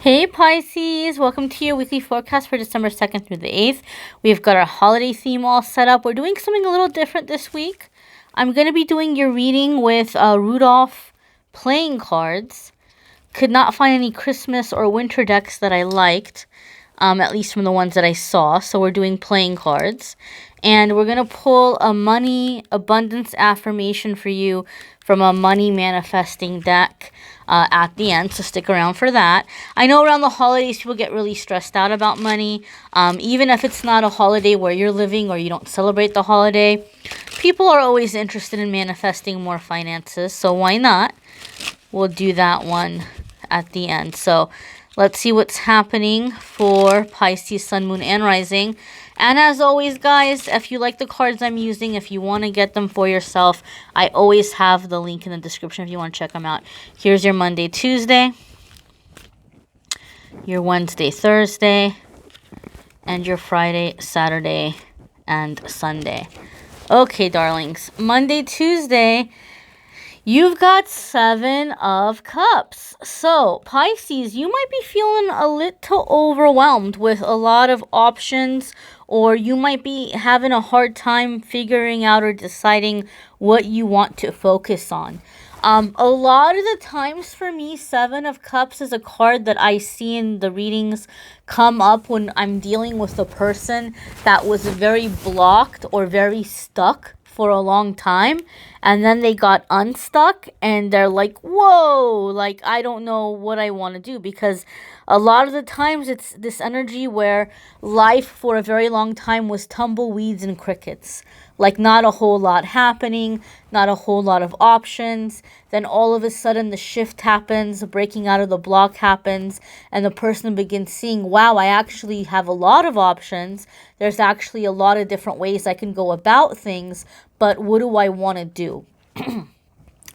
Hey Pisces, welcome to your weekly forecast for December 2nd through the 8th. We've got our holiday theme all set up. We're doing something a little different this week. I'm going to be doing your reading with Rudolph playing cards. Could not find any Christmas or winter decks that I liked, at least from the ones that I saw. So we're doing playing cards. And we're going to pull a money abundance affirmation for you from a money manifesting deck at the end. So stick around for that. I know around the holidays, people get really stressed out about money. Even if it's not a holiday where you're living or you don't celebrate the holiday, people are always interested in manifesting more finances. So why not? We'll do that one at the end. So let's see what's happening for Pisces, Sun, Moon, and Rising. And as always, guys, if you like the cards I'm using, if you want to get them for yourself, I always have the link in the description if you want to check them out. Here's your Monday, Tuesday, your Wednesday, Thursday, and your Friday, Saturday, and Sunday. Okay, darlings. Monday, Tuesday, you've got 7 of Cups. So, Pisces, you might be feeling a little overwhelmed with a lot of options, or you might be having a hard time figuring out or deciding what you want to focus on. A lot of the times for me, 7 of Cups is a card that I see in the readings come up when I'm dealing with a person that was very blocked or very stuck for a long time, and then they got unstuck and they're like, whoa, like I don't know what I want to do, because a lot of the times it's this energy where life for a very long time was tumbleweeds and crickets, like not a whole lot happening, not a whole lot of options. Then all of a sudden the shift happens, breaking out of the block happens, and the person begins seeing, wow, I actually have a lot of options. There's actually a lot of different ways I can go about things, but what do I want to do?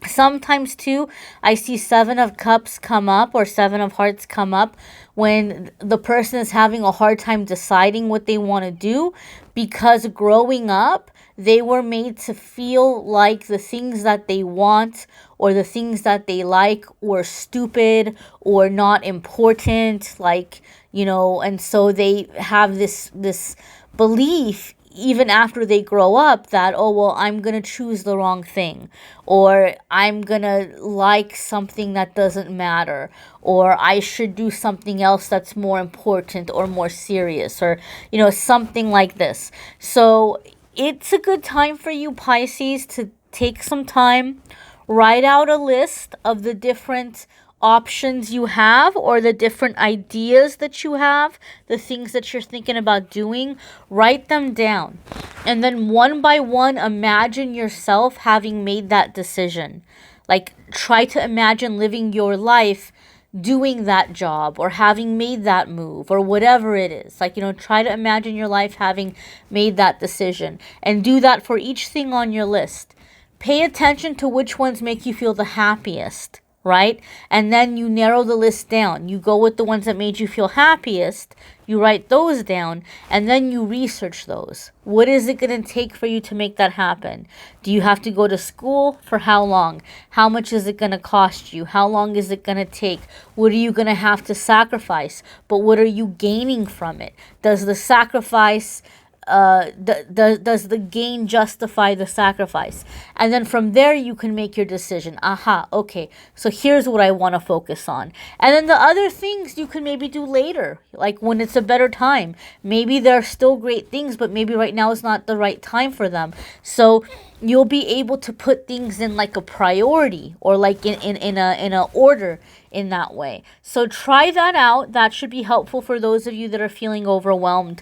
Sometimes too, I see 7 of Cups come up or 7 of Hearts come up when the person is having a hard time deciding what they want to do, because growing up, they were made to feel like the things that they want or the things that they like were stupid or not important, like, and so they have this belief even after they grow up that, oh, well, I'm going to choose the wrong thing, or I'm going to like something that doesn't matter, or I should do something else that's more important or more serious, or, something like this. So it's a good time for you, Pisces, to take some time, write out a list of the different options you have or the different ideas that you have, the things that you're thinking about doing. Write them down. And then one by one, imagine yourself having made that decision. Like, try to imagine living your life doing that job or having made that move or whatever it is. Like, try to imagine your life having made that decision, and do that for each thing on your list. Pay attention to which ones make you feel the happiest, right? And then you narrow the list down. You go with the ones that made you feel happiest. You write those down, and then you research those. What is it going to take for you to make that happen? Do you have to go to school? For how long? How much is it going to cost you? How long is it going to take? What are you going to have to sacrifice? But what are you gaining from it? Does the sacrifice does the gain justify the sacrifice? And then from there you can make your decision. Okay, so here's what I want to focus on. And then the other things you can maybe do later, like when it's a better time. Maybe there are still great things, but maybe right now is not the right time for them. So you'll be able to put things in like a priority, or like in a order in that way. So try that out. That should be helpful for those of you that are feeling overwhelmed.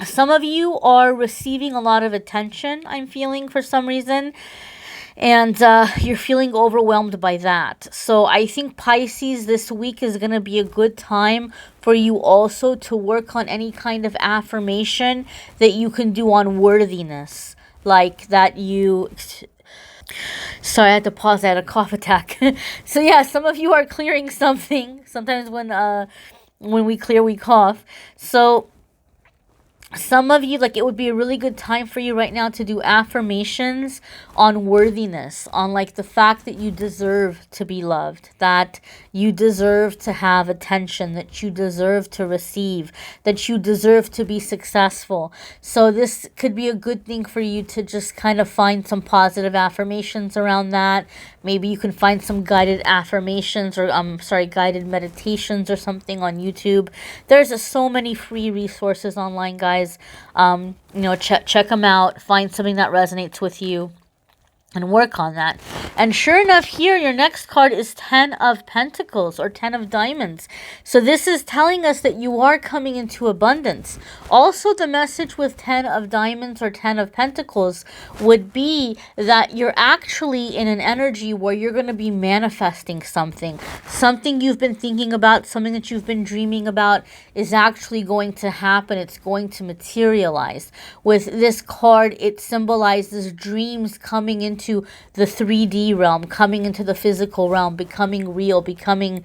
Some of you are receiving a lot of attention, I'm feeling, for some reason, and you're feeling overwhelmed by that. So I think, Pisces, this week is going to be a good time for you also to work on any kind of affirmation that you can do on worthiness, like that you... Sorry, I had to pause. I had a cough attack. So yeah, some of you are clearing something. Sometimes when we clear, we cough. So some of you, like, it would be a really good time for you right now to do affirmations on worthiness, on like the fact that you deserve to be loved, that you deserve to have attention, that you deserve to receive, that you deserve to be successful. So this could be a good thing for you to just kind of find some positive affirmations around that. Maybe you can find some guided affirmations, or guided meditations or something on YouTube. There's so many free resources online, guys. Check them out. Find something that resonates with you and work on that. And sure enough, here your next card is 10 of Pentacles, or 10 of Diamonds. So this is telling us that you are coming into abundance. Also, the message with 10 of Diamonds or 10 of Pentacles would be that you're actually in an energy where you're going to be manifesting something you've been thinking about, something that you've been dreaming about is actually going to happen. It's going to materialize. With this card, it symbolizes dreams coming into the 3D realm, coming into the physical realm, becoming real, becoming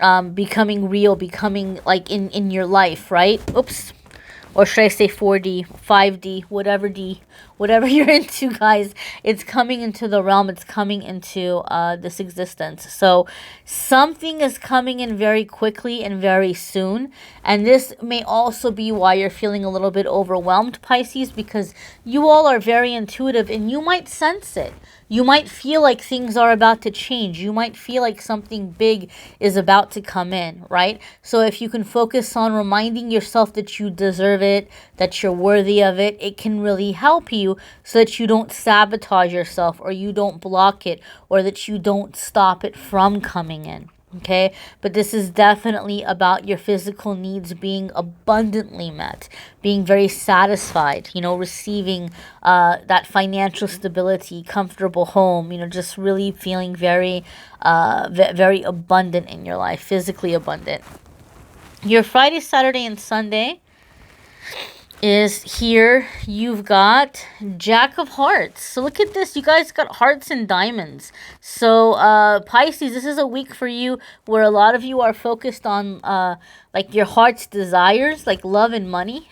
like in your life, right? Oops. Or should I say 4D, 5D, whatever you're into, guys. It's coming into the realm. It's coming into this existence. So something is coming in very quickly and very soon. And this may also be why you're feeling a little bit overwhelmed, Pisces, because you all are very intuitive and you might sense it. You might feel like things are about to change. You might feel like something big is about to come in, right? So if you can focus on reminding yourself that you deserve it, that you're worthy of it, it can really help you so that you don't sabotage yourself, or you don't block it, or that you don't stop it from coming in. Okay, but this is definitely about your physical needs being abundantly met, being very satisfied, receiving that financial stability, comfortable home, just really feeling very, very abundant in your life, physically abundant. Your Friday, Saturday, and Sunday is here. You've got Jack of Hearts. So look at this. You guys got hearts and diamonds. So Pisces, this is a week for you where a lot of you are focused on like your heart's desires, like love and money.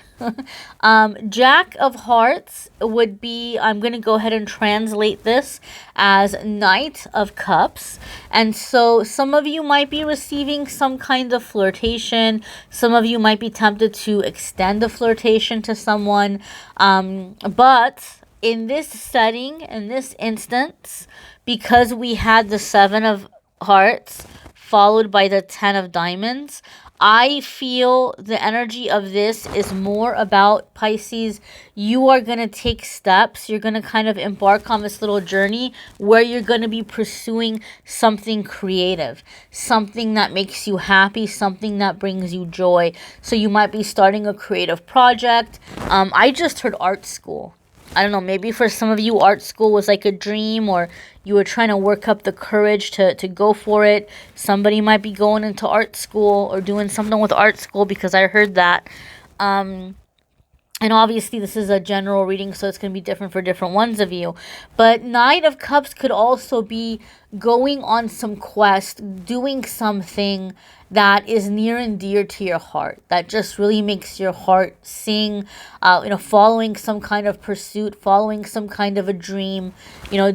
Jack of Hearts would be, I'm going to go ahead and translate this as Knight of Cups. And so some of you might be receiving some kind of flirtation. Some of you might be tempted to extend a flirtation to someone. But in this setting, in this instance, because we had the 7 of Hearts followed by the 10 of Diamonds, I feel the energy of this is more about, Pisces, you are going to take steps. You're going to kind of embark on this little journey where you're going to be pursuing something creative, something that makes you happy, something that brings you joy. So you might be starting a creative project. I just heard art school. I don't know, maybe for some of you art school was like a dream, or you were trying to work up the courage to go for it. Somebody might be going into art school or doing something with art school, because I heard that. And obviously this is a general reading, so it's going to be different for different ones of you. But Knight of Cups could also be going on some quest, doing something that is near and dear to your heart, that just really makes your heart sing, following some kind of pursuit, following some kind of a dream,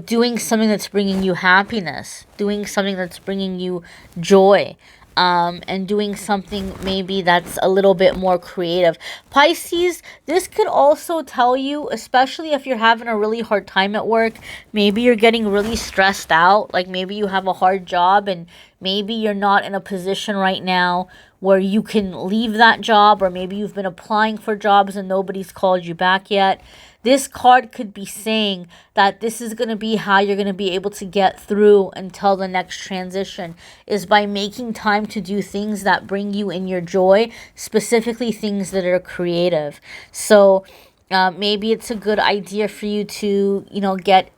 doing something that's bringing you happiness, doing something that's bringing you joy. And doing something maybe that's a little bit more creative. Pisces, this could also tell you, especially if you're having a really hard time at work, maybe you're getting really stressed out, like maybe you have a hard job and maybe you're not in a position right now where you can leave that job, or maybe you've been applying for jobs and nobody's called you back yet. This card could be saying that this is going to be how you're going to be able to get through until the next transition, is by making time to do things that bring you in your joy, specifically things that are creative. So maybe it's a good idea for you to, get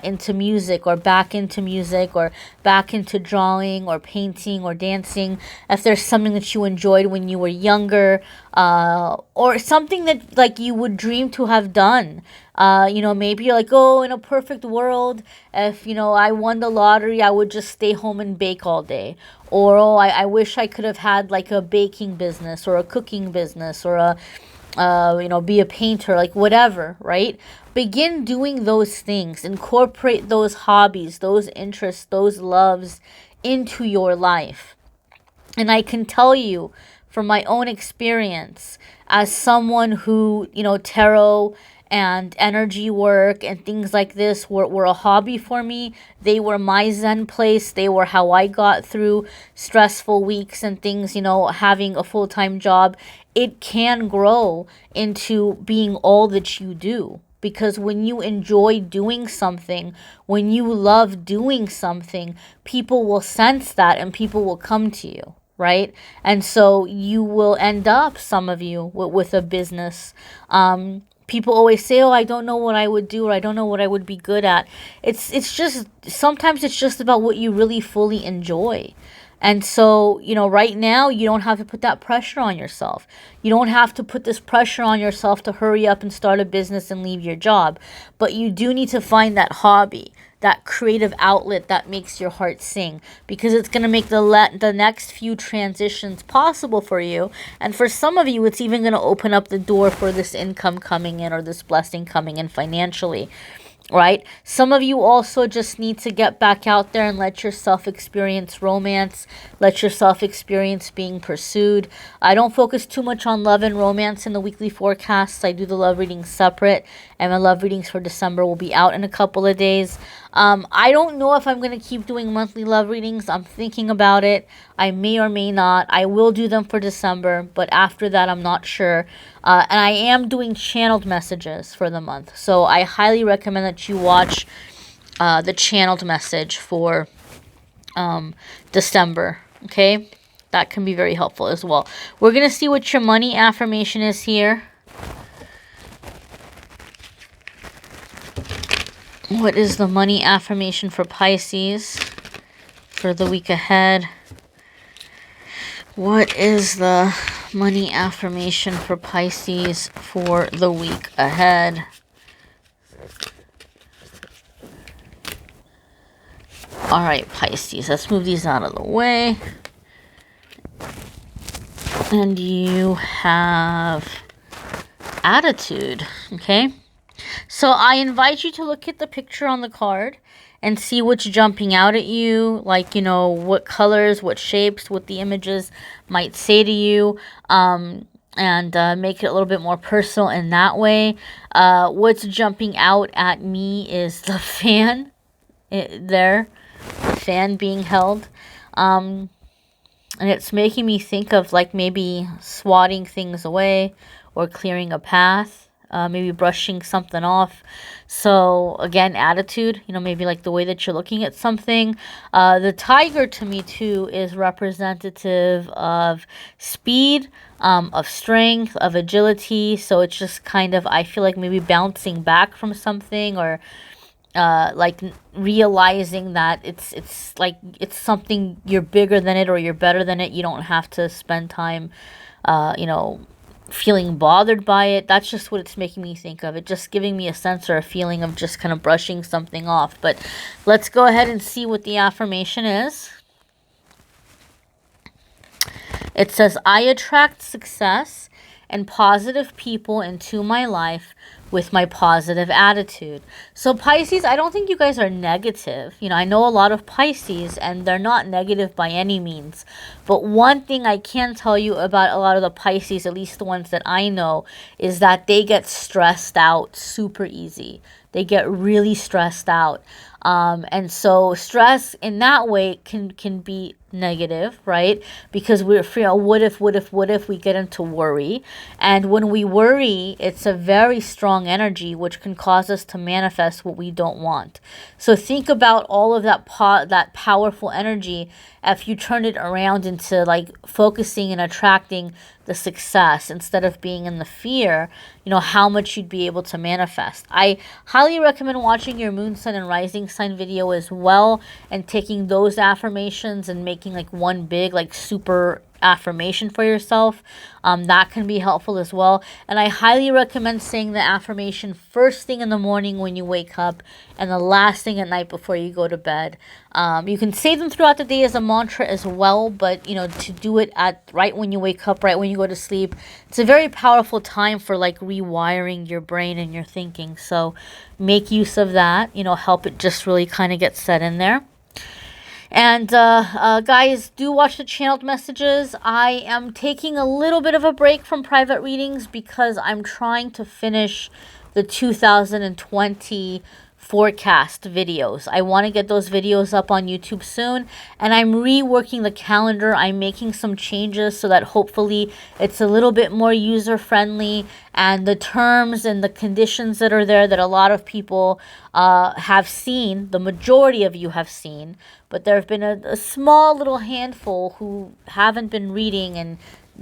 into music, or back into music, or back into drawing or painting or dancing, if there's something that you enjoyed when you were younger, or something that like you would dream to have done. Maybe you're like, oh, in a perfect world, if I won the lottery, I would just stay home and bake all day. Or I wish I could have had like a baking business or a cooking business, or a you know, be a painter, like whatever, right? Begin doing those things. Incorporate those hobbies, those interests, those loves into your life. And I can tell you from my own experience as someone who, you know, tarot and energy work and things like this were a hobby for me. They were my Zen place. They were how I got through stressful weeks and things, you know, having a full-time job. It can grow into being all that you do. Because when you enjoy doing something, when you love doing something, people will sense that and people will come to you, right? And so you will end up, some of you, with a business. People always say, oh, I don't know what I would do, or I don't know what I would be good at. It's just, sometimes it's just about what you really fully enjoy. And so, you know, right now, you don't have to put that pressure on yourself. You don't have to put this pressure on yourself to hurry up and start a business and leave your job. But you do need to find that hobby, that creative outlet that makes your heart sing, because it's going to make the next few transitions possible for you. And for some of you, it's even going to open up the door for this income coming in, or this blessing coming in financially. Right? Some of you also just need to get back out there and let yourself experience romance. Let yourself experience being pursued. I don't focus too much on love and romance in the weekly forecasts. I do the love readings separate, and my love readings for December will be out in a couple of days. I don't know if I'm going to keep doing monthly love readings. I'm thinking about it. I may or may not. I will do them for December, but after that, I'm not sure. And I am doing channeled messages for the month. So I highly recommend that you watch the channeled message for December. Okay? That can be very helpful as well. We're going to see what your money affirmation is here. What is the money affirmation for Pisces for the week ahead? What is the money affirmation for Pisces for the week ahead? All right, Pisces, let's move these out of the way. And you have attitude, okay? So I invite you to look at the picture on the card and see what's jumping out at you, like, you know, what colors, what shapes, what the images might say to you, and make it a little bit more personal in that way. What's jumping out at me is the fan there, the fan being held. And it's making me think of like maybe swatting things away or clearing a path. Maybe brushing something off. So again, attitude, you know, maybe like the way that you're looking at something. The tiger to me too is representative of speed, of strength, of agility. So it's just kind of, I feel like maybe bouncing back from something, or like realizing that it's like it's something, you're bigger than it or you're better than it. You don't have to spend time, you know, feeling bothered by it. That's just what it's making me think of. It just giving me a sense or a feeling of just kind of brushing something off. But let's go ahead and see what the affirmation is. It says, I attract success and positive people into my life with my positive attitude. So Pisces, I don't think you guys are negative. You know, I know a lot of Pisces and they're not negative by any means. But one thing I can tell you about a lot of the Pisces, at least the ones that I know, is that they get stressed out super easy. They get really stressed out. And so stress in that way can be negative, right? Because we're what if we get into worry. And when we worry, it's a very strong energy which can cause us to manifest what we don't want. So think about all of that powerful energy if you turn it around into like focusing and attracting the success instead of being in the fear, you know, how much you'd be able to manifest. I highly recommend watching your moon, sun, and rising sign video as well, and taking those affirmations and making like one big, like super affirmation for yourself. That can be helpful as well. And I highly recommend saying the affirmation first thing in the morning when you wake up and the last thing at night before you go to bed. You can say them throughout the day as a mantra as well, but you know, to do it at right when you wake up, right when you go to sleep, it's a very powerful time for like rewiring your brain and your thinking. So make use of that, you know, help it just really kind of get set in there. And guys, do watch the channeled messages. I am taking a little bit of a break from private readings because I'm trying to finish the 2020 forecast videos. I want to get those videos up on YouTube soon, and I'm reworking the calendar. I'm making some changes so that hopefully it's a little bit more user friendly, and the terms and the conditions that are there that a lot of people have seen, the majority of you have seen, but there have been a small little handful who haven't been reading and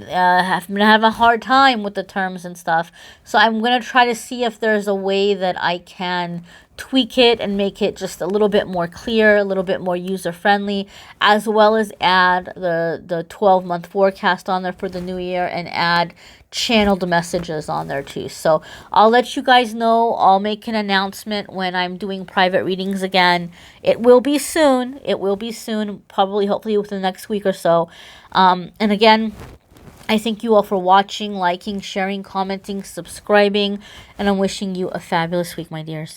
have been having a hard time with the terms and stuff. So I'm going to try to see if there's a way that I can tweak it and make it just a little bit more clear, a little bit more user friendly, as well as add the 12-month forecast on there for the new year and add channeled messages on there too. So I'll let you guys know. I'll make an announcement when I'm doing private readings again. It will be soon. It will be soon, probably hopefully within the next week or so. And again, I thank you all for watching, liking, sharing, commenting, subscribing, and I'm wishing you a fabulous week, my dears.